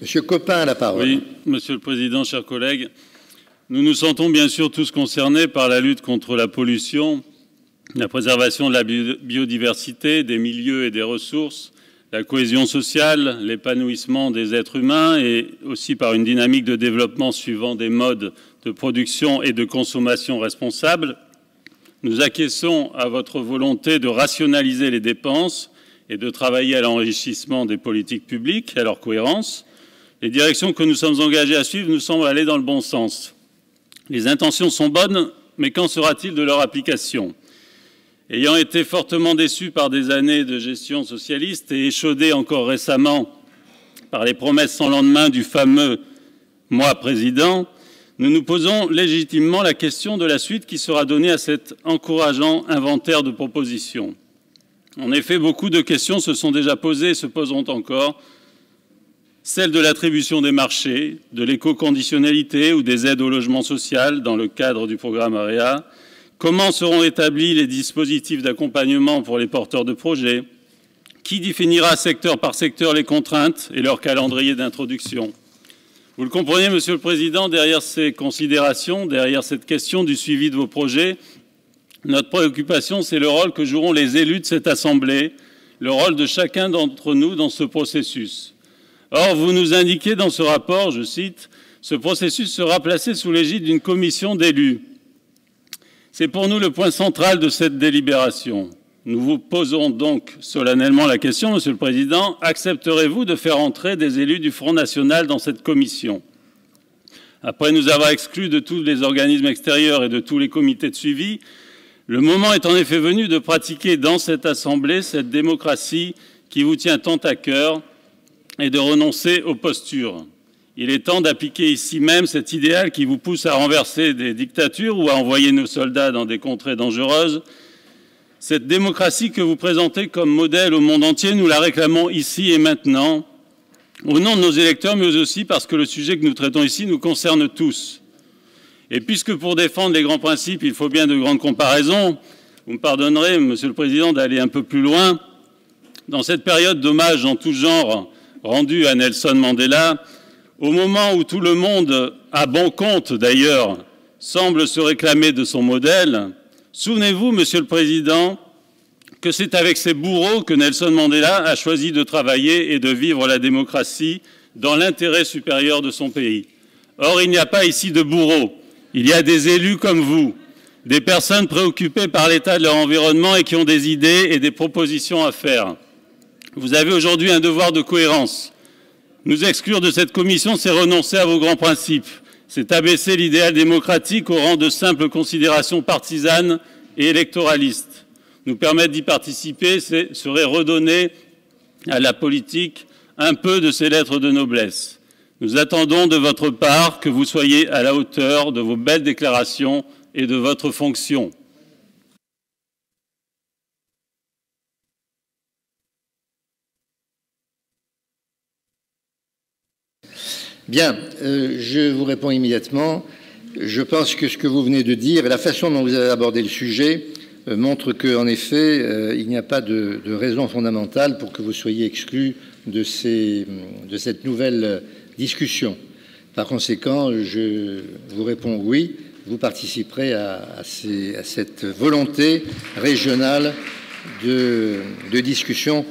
Monsieur Copin a la parole. Oui, Monsieur le Président, chers collègues, nous nous sentons bien sûr tous concernés par la lutte contre la pollution, la préservation de la biodiversité, des milieux et des ressources, la cohésion sociale, l'épanouissement des êtres humains et aussi par une dynamique de développement suivant des modes de production et de consommation responsables. Nous acquiesçons à votre volonté de rationaliser les dépenses et de travailler à l'enrichissement des politiques publiques et à leur cohérence. Les directions que nous sommes engagés à suivre nous semblent aller dans le bon sens. Les intentions sont bonnes, mais qu'en sera-t-il de leur application ? Ayant été fortement déçus par des années de gestion socialiste et échaudés encore récemment par les promesses sans lendemain du fameux « moi président », nous nous posons légitimement la question de la suite qui sera donnée à cet encourageant inventaire de propositions. En effet, beaucoup de questions se sont déjà posées et se poseront encore. Celle de l'attribution des marchés, de l'éco-conditionnalité ou des aides au logement social dans le cadre du programme AREA. Comment seront établis les dispositifs d'accompagnement pour les porteurs de projets? Qui définira secteur par secteur les contraintes et leur calendrier d'introduction? Vous le comprenez, Monsieur le Président, derrière ces considérations, derrière cette question du suivi de vos projets, notre préoccupation, c'est le rôle que joueront les élus de cette Assemblée, le rôle de chacun d'entre nous dans ce processus. Or, vous nous indiquez dans ce rapport, je cite, « Ce processus sera placé sous l'égide d'une commission d'élus ». C'est pour nous le point central de cette délibération. Nous vous posons donc solennellement la question, Monsieur le Président, accepterez-vous de faire entrer des élus du Front National dans cette commission? Après nous avoir exclus de tous les organismes extérieurs et de tous les comités de suivi, le moment est en effet venu de pratiquer dans cette Assemblée cette démocratie qui vous tient tant à cœur et de renoncer aux postures. Il est temps d'appliquer ici même cet idéal qui vous pousse à renverser des dictatures ou à envoyer nos soldats dans des contrées dangereuses. Cette démocratie que vous présentez comme modèle au monde entier, nous la réclamons ici et maintenant, au nom de nos électeurs, mais aussi parce que le sujet que nous traitons ici nous concerne tous. Et puisque pour défendre les grands principes, il faut bien de grandes comparaisons, vous me pardonnerez, Monsieur le Président, d'aller un peu plus loin. Dans cette période d'hommage en tout genre rendu à Nelson Mandela, au moment où tout le monde, à bon compte d'ailleurs, semble se réclamer de son modèle, souvenez-vous, Monsieur le Président, que c'est avec ses bourreaux que Nelson Mandela a choisi de travailler et de vivre la démocratie dans l'intérêt supérieur de son pays. Or, il n'y a pas ici de bourreaux, il y a des élus comme vous, des personnes préoccupées par l'état de leur environnement et qui ont des idées et des propositions à faire. Vous avez aujourd'hui un devoir de cohérence. Nous exclure de cette commission, c'est renoncer à vos grands principes. C'est abaisser l'idéal démocratique au rang de simples considérations partisanes et électoralistes. Nous permettre d'y participer serait redonner à la politique un peu de ses lettres de noblesse. Nous attendons de votre part que vous soyez à la hauteur de vos belles déclarations et de votre fonction. Bien, je vous réponds immédiatement. Je pense que ce que vous venez de dire et la façon dont vous avez abordé le sujet montre qu'en effet, il n'y a pas de raison fondamentale pour que vous soyez exclu de cette nouvelle discussion. Par conséquent, je vous réponds oui, vous participerez à cette volonté régionale de discussion.